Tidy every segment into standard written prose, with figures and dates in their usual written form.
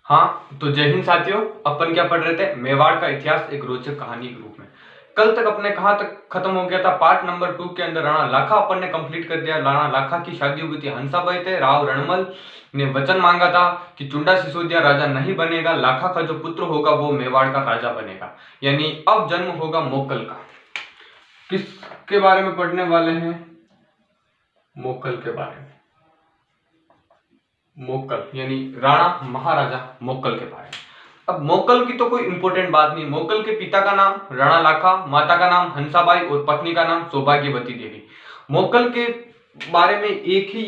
हाँ, तो जय हिंद साथियों। अपन क्या पढ़ रहे थे? मेवाड़ का इतिहास एक रोचक कहानी के रूप में। कल तक अपने कहाँ तक खत्म हो गया था? पार्ट नंबर 2 के अंदर राणा लाखा अपन ने कंप्लीट कर दिया। राणा लाखा की शादी हुई थी हंसाबाई थे। राव रणमल ने वचन मांगा था कि चुंडा सिसोदिया राजा नहीं बनेगा, लाखा का जो पुत्र होगा वो मेवाड़ का राजा बनेगा। यानी अब जन्म होगा मोकल का। किसके बारे में पढ़ने वाले हैं? मोकल के बारे में। मोकल यानी राणा महाराजा मोकल के बारे में। अब मोकल की तो कोई इंपॉर्टेंट बात नहीं। मोकल के पिता का नाम राणा लाखा, माता का नाम हंसाबाई और पत्नी का नाम सौभाग्यवती देवी। मोकल के बारे में एक ही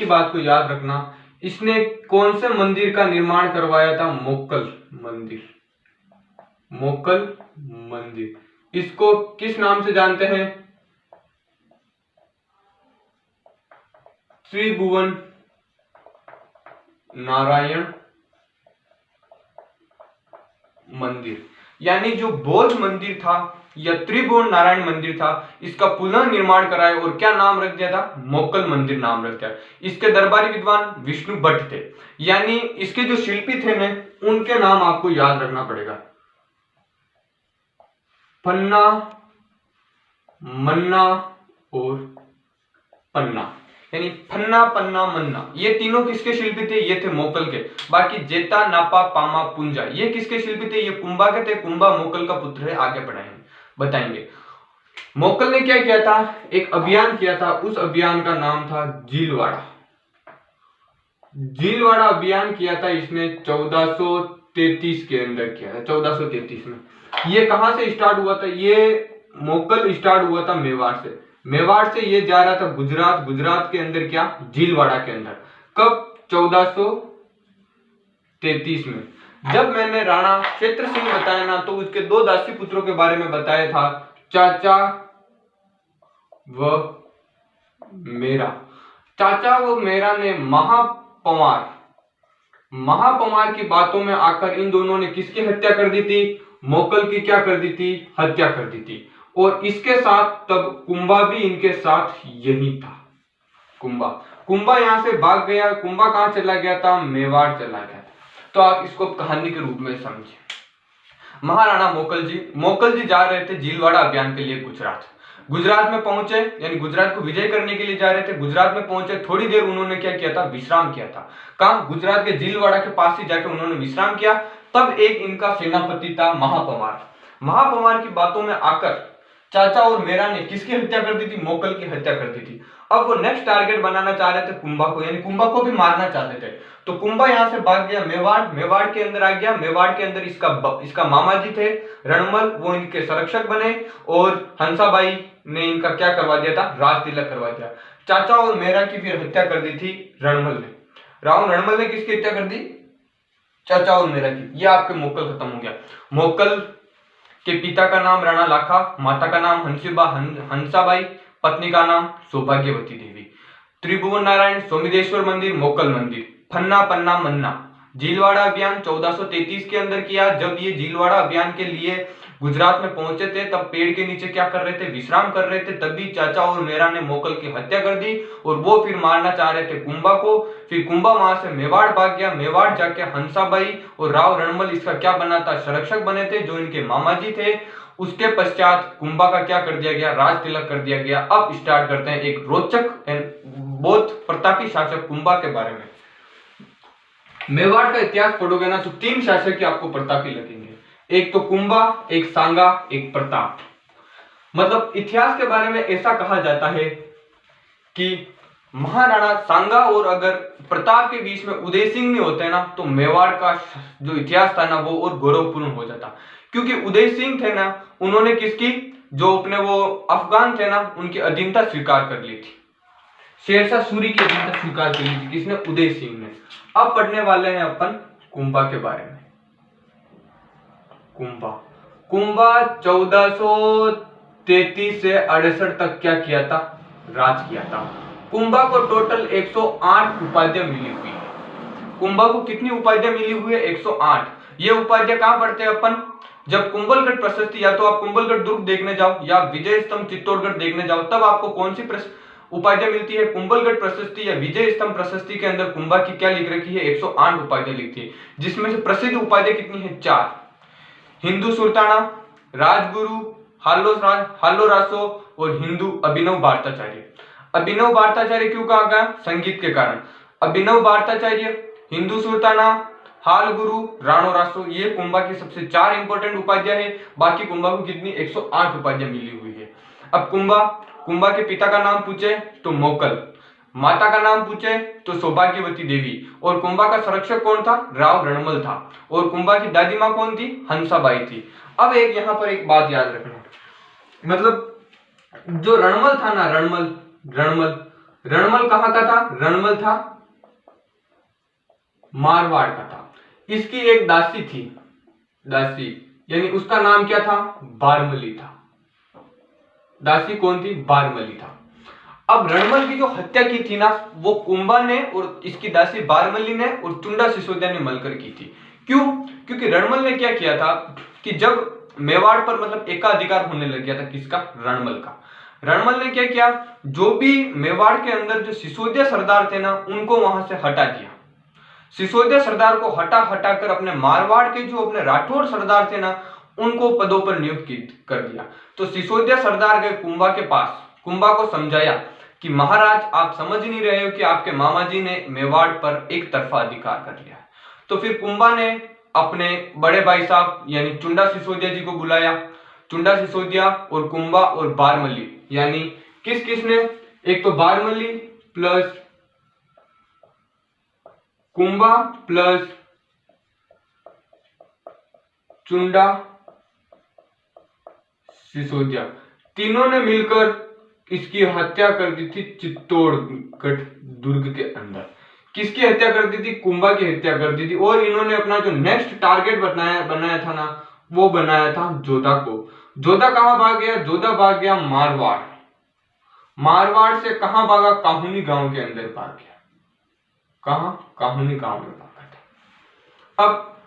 बात को याद रखना, इसने कौन से मंदिर का निर्माण करवाया था? मोकल मंदिर। मोकल मंदिर इसको किस नाम से जानते हैं? त्रिभुवन नारायण मंदिर। यानी जो बौद्ध मंदिर था या त्रिभुवन नारायण मंदिर था, इसका पुनः निर्माण कराया और क्या नाम रख दिया था? मोकल मंदिर नाम रख दिया। इसके दरबारी विद्वान विष्णु भट्ट थे। यानी इसके जो शिल्पी थे ना, उनके नाम आपको याद रखना पड़ेगा। पन्ना, मन्ना और पन्ना। यानी फन्ना, पन्ना, मन्ना, ये तीनों किसके शिल्पी थे? ये थे मोकल के। बाकी जेता, नापा, पामा, पुंजा, ये किसके शिल्पी थे? ये कुंभा के थे। कुंभा मोकल का पुत्र है। आगे बताएंगे। मोकल ने क्या किया था? एक अभियान किया था। उस अभियान का नाम था जीलवाड़ा। जीलवाड़ा अभियान किया था इसने 1433 के अंदर किया था। 1433 में। ये कहां से स्टार्ट हुआ था? ये मोकल स्टार्ट हुआ था मेवाड़ से। मेवाड़ से ये जा रहा था गुजरात। गुजरात के अंदर क्या? जीलवाड़ा के अंदर। कब? 1433 में। जब मैंने राणा क्षेत्र सिंह बताया ना, तो उसके दो दासी पुत्रों के बारे में बताया था, चाचा व मेरा। चाचा व मेरा ने महापंवार की बातों में आकर इन दोनों ने किसकी हत्या कर दी थी? मोकल की क्या कर दी थी? हत्या कर दी थी। और इसके साथ तब कुंभा भी इनके साथ यही था। कुंभा यहां से भाग गया। कुंभा कहां चला गया था? मेवाड़ चला गया था। तो आप इसको कहानी के रूप में समझिए। महाराणा मोकल जी जा रहे थे जीलवाड़ा अभियान के लिए गुजरात में पहुंचे, यानी गुजरात को विजय करने के लिए जा रहे थे। गुजरात में पहुंचे, थोड़ी देर उन्होंने क्या किया था? विश्राम किया था। कहां? गुजरात के जीलवाड़ा के पास ही जाकर उन्होंने विश्राम किया। तब एक इनका सेनापति था महापंवार की बातों में आकर चाचा और मेरा ने किसकी हत्या कर दी थी? मोकल की हत्या कर दी थी। अब वो नेक्स्ट टारगेट बनाना चाह रहे थे कुंभा को, यानी कुंभा को भी मारना चाहते थे। तो कुंभा यहां से भाग गया मेवाड़ के अंदर आ गया। मेवाड़ के अंदर इसका मामा जी थे रणमल, वो इनके संरक्षक बने। और हंसाबाई ने इनका क्या करवा दिया था? राज तिलक करवा दिया। चाचा और मेरा की फिर हत्या कर दी थी रणमल ने। रणमल ने किसकी हत्या कर दी? चाचा और मेरा की। ये आपके मोकल खत्म हो गया। मोकल के पिता का नाम राणा लाखा, माता का नाम हंसाबाई, पत्नी का नाम सौभाग्यवती देवी। त्रिभुवन नारायण, सोमेश्वर मंदिर, मोकल मंदिर, फन्ना, पन्ना, मन्ना। जीलवाड़ा अभियान 1433 के अंदर किया। जब ये जीलवाड़ा अभियान के लिए गुजरात में पहुंचे थे, तब पेड़ के नीचे क्या कर रहे थे? विश्राम कर रहे थे। तभी चाचा और मेरा ने मोकल की हत्या कर दी और वो फिर मारना चाह रहे थे कुंभा को। फिर कुंभा वहां से मेवाड़ भाग गया। मेवाड़ जाके हंसाबाई और राव रणमल इसका क्या बना था? संरक्षक बने थे, जो इनके मामा जी थे। उसके पश्चात कुंभा का क्या कर दिया गया? राज तिलक कर दिया गया। अब स्टार्ट करते हैं एक रोचक बहुत प्रतापी शासक कुंभा के बारे में। मेवाड़ का इतिहास पढ़ोगे ना, तो 3 शासक ही आपको प्रतापी लगेंगे। एक तो कुंभा, एक सांगा, एक प्रताप। मतलब इतिहास के बारे में ऐसा कहा जाता है कि महाराणा सांगा और अगर प्रताप के बीच में उदय सिंह नहीं होते ना, तो मेवाड़ का जो इतिहास था ना, वो और गौरवपूर्ण हो जाता। क्योंकि उदय सिंह थे ना, उन्होंने किसकी, जो अपने वो अफगान थे ना, उनकी अधीनता स्वीकार कर ली थी। शेरशाह सूरी की अधीनता स्वीकार कर ली थी। किसने? उदय सिंह ने। अब पढ़ने वाले हैं अपन कुंभा के बारे में। कुंभा 1433 से 68 तक क्या किया था? राज किया था। कुंभा को टोटल 108 उपाधियां मिली हुई है। कुंभा को कितनी उपाधियां मिली हुई है? 108। ये उपाधियां कहां पढ़ते हैं अपन? जब कुंभलगढ़ प्रशस्ति, या तो आप कुंभलगढ़ दुर्ग देखने जाओ या विजय स्तंभ चित्तौड़गढ़ देखने जाओ, तब आपको कौन सी उपाधियां मिलती है। कुंभलगढ़ प्रशस्ति या विजय स्तंभ प्रशस्ति के अंदर कुंभा की क्या लिख रखी है, 108 उपाधियां लिखती है, जिसमें से प्रसिद्ध उपाधियां कितनी है, 4। हिंदू सुल्ताना, राजगुरु, हालो रासो और हिंदू अभिनव भारताचार्य। अभिनव भारताचार्य क्यों कहा गया, संगीत के कारण। अभिनव भारताचार्य, हिंदू सुल्ताना, हाल गुरु, राणो रासो, ये कुंभा की सबसे 4 इंपॉर्टेंट उपाधियां है। बाकी कुंभा को कितनी, 108 उपाधियां मिली हुई है। अब कुंभा के पिता का नाम पूछे तो मोकल, माता का नाम पूछे तो सौभाग्यवती देवी, और कुंभा का संरक्षक कौन था, राव रणमल था, और कुंभा की दादी माँ कौन थी, हंसाबाई थी। अब यहाँ पर एक बात याद रखना, मतलब जो रणमल था ना, रणमल कहाँ का था, रणमल था मारवाड़ का था। इसकी एक दासी थी, दासी यानी उसका नाम क्या था, बारमली था। दासी कौन थी, बारमली था। अब रणमल की जो हत्या की थी ना, वो कुंभा ने और इसकी दासी बारमली ने और चुंडा सिसोदिया ने मिलकर की थी। क्यों, क्योंकि रणमल ने क्या किया था कि जब मेवाड़ पर मतलब एकाधिकार होने लग गया था, किसका, रणमल का। रणमल ने क्या किया, जो भी मेवाड़ के अंदर जो सिसोदिया सरदार थे ना, उनको वहां से हटा दिया। सिसोदिया सरदार को हटा कर अपने मारवाड़ के जो अपने राठौड़ सरदार थे ना, उनको पदों पर नियुक्त कर दिया। तो सिसोदिया सरदार गए कुंभा के पास, कुंभा को समझाया कि महाराज आप समझ नहीं रहे हो कि आपके मामा जी ने मेवाड़ पर एक तरफा अधिकार कर लिया। तो फिर कुंभा ने अपने बड़े भाई साहब यानी चुंडा सिसोदिया जी को बुलाया। चुंडा सिसोदिया और कुंभा और बारमली, यानी किसने, एक तो बारमली प्लस कुंभा प्लस चुंडा सिसोदिया, तीनों ने मिलकर इसकी हत्या कर दी थी चित्तौड़गढ़ दुर्ग के अंदर। किसकी हत्या कर दी थी, कुंभा की हत्या कर दी थी। और इन्होंने अपना जो नेक्स्ट टारगेट बनाया था ना, वो बनाया था जोधा को। जोधा कहां भाग गया, जोधा भाग गया मारवाड़। मारवाड़ से कहां भागा, काहुनी गांव के अंदर भाग गया। कहां, काहुनी गांव में भागा था। अब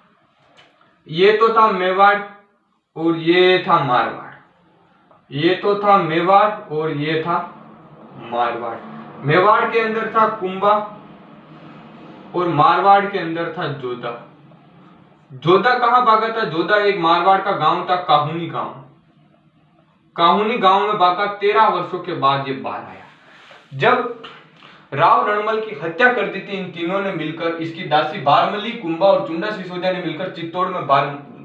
ये तो था मेवाड़ और ये था मारवाड़, ये तो था मेवाड़ और ये था मारवाड़। मेवाड़ के अंदर था कुंभा और मारवाड़ के अंदर था जोधा। जोधा कहां भागा था, जोधा एक मारवाड़ का गांव था, काहुनी गांव। काहुनी गांव में भागा, 13 वर्षों के बाद ये बाहर आया। जब राव रणमल की हत्या कर दी थी इन तीनों ने मिलकर, इसकी दासी बारमली, कुंभा और चुंडा सिसोदिया ने मिलकर चित्तौड़ में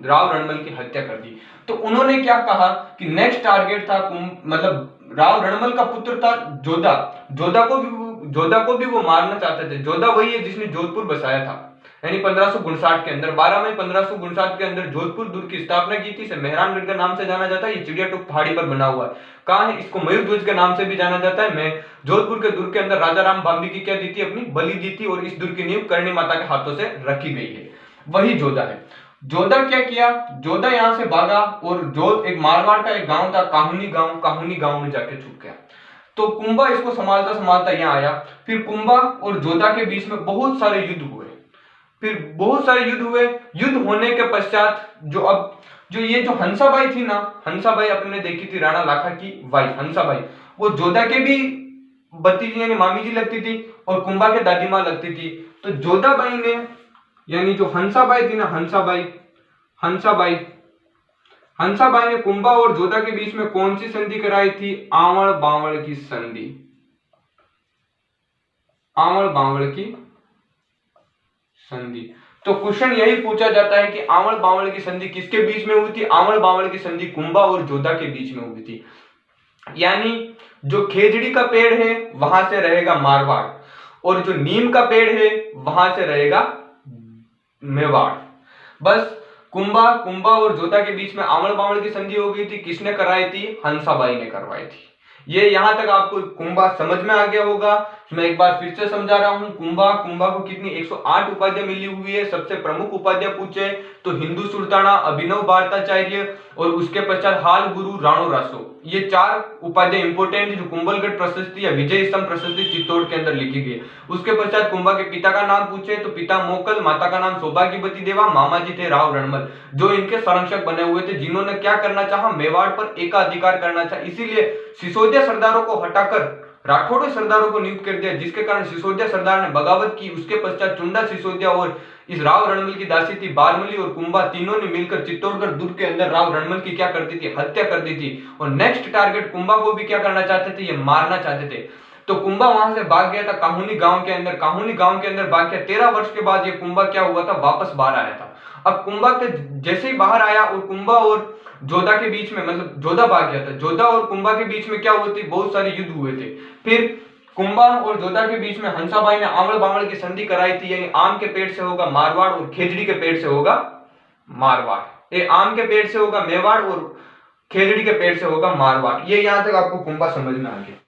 राव रणमल की हत्या कर दी। तो उन्होंने क्या कहा कि नेक्स्ट टारगेट था मतलब राव रणमल का पुत्र था जोधा। जोधा को भी वो मारना चाहते थे। जोधा वही है जिसने जोधपुर बसाया था, यानी 1559 के अंदर 12 मई 1559 के अंदर जोधपुर दुर्ग की स्थापना की थी। इसे मेहरानगढ़ के नाम से जाना जाता है। ये चिड़िया टोक पहाड़ी पर बना हुआ है। कहां है, इसको मयूर ध्वज के नाम से भी जाना जाता है। मैं जोधपुर के दुर्ग के अंदर राजा राम बांबी की क्या दी थी, अपनी बलि दी थी, और इस दुर्ग की नींव करणी माता के हाथों से रखी गई है। वही जोधा है। जोधा क्या किया, जोधा यहां से भागा और एक मारवाड़ का एक गांव था काहुनी गांव में जाके छुप गया। तो कुंभा इसको संभालता संभालता यहाँ आया। फिर कुंभा और जोधा के बीच में बहुत सारे युद्ध हुए। युद्ध होने के पश्चात जो हंसाबाई थी ना, हंसाबाई अपने देखी थी राणा लाखा की वाइफ हंसाबाई, वो जोधा के भी भतीजी यानी मामी जी लगती थी और कुंभा के दादी माँ लगती थी। तो जोधाबाई ने यानी जो हंसाबाई थी ना, हंसाबाई ने कुंभा और जोधा के बीच में कौन सी संधि कराई थी, आवड़ बावड़ की संधि। आवड़ बावड़ की संधि। तो क्वेश्चन यही पूछा जाता है कि आवड़ बावड़ की संधि किसके बीच में हुई थी। आवड़ बावड़ की संधि कुंभा और जोधा के बीच में हुई थी। यानी जो खेजड़ी का पेड़ है वहां से रहेगा मारवाड़, और जो नीम का पेड़ है वहां से रहेगा मेवाड़। बस कुंभा और जोधा के बीच में आवड़ बावड़ की संधि हो गई थी। किसने कराई थी, हंसाबाई ने करवाई थी। ये यहां तक आपको कुंभा समझ में आ गया होगा। मैं एक बार फिर से समझा रहा हूं। कुंभा को कितनी 108 उपाधियां मिली हुई है। सबसे प्रमुख उपाधियां पूछे तो हिंदू सुल्ताना, अभिनव भारताचार्य और उसके पश्चात हाल गुरु, राणो रासो, ये 4 उपाधियां इंपोर्टेंट है जो कुंभलगढ़ प्रशस्ति या विजय स्तंभ प्रशस्ति चित्तौड़ के अंदर लिखी गई। उसके पश्चात कुंभा के पिता का नाम पूछे तो पिता मोकल, माता का नाम सौभाग्यवती देवा, मामा जी थे राव रणमल, जो इनके संरक्षक बने हुए थे, जिन्होंने क्या करना चाहा, मेवाड़ पर एकाधिकार करना चाहा। इसीलिए सिसोदिया सरदारों को हटाकर राठौड़ सरदारों को नियुक्त कर दिया, जिसके कारण सिसोदिया सरदार ने बगावत की। उसके पश्चात चुंडा सिसोदिया और इस राव रणमल की दासी थी बारमली और कुंभा, तीनों ने मिलकर चित्तौड़गढ़ दुर्ग के अंदर राव रणमल की क्या कर दी थी, हत्या कर दी थी। और नेक्स्ट टारगेट कुंभा को भी क्या करना चाहते थे, ये मारना चाहते थे। तो कुंभा वहां से भाग गया था काहुनी गांव के अंदर, काहुनी गांव के अंदर भाग गया। 13 वर्ष के बाद ये कुंभा क्या हुआ था, वापस बाहर आया था। अब कुंभा के जैसे ही बाहर आया और कुंभा और जोधा के बीच में, मतलब जोधा भाग गया था, जोधा और कुंभा के बीच में क्या हुए थे, बहुत सारे युद्ध हुए थे। फिर कुंभा और जोधा के बीच में हंसाबाई ने आंवल बावल की संधि कराई थी, यानी आम के पेड़ से होगा मारवाड़ और खेजड़ी के पेड़ से होगा मारवाड़। ये आम के पेड़ से होगा मेवाड़ और खेजड़ी के पेड़ से होगा मारवाड़। ये यहां तक आपको कुंभा समझ में आ गया।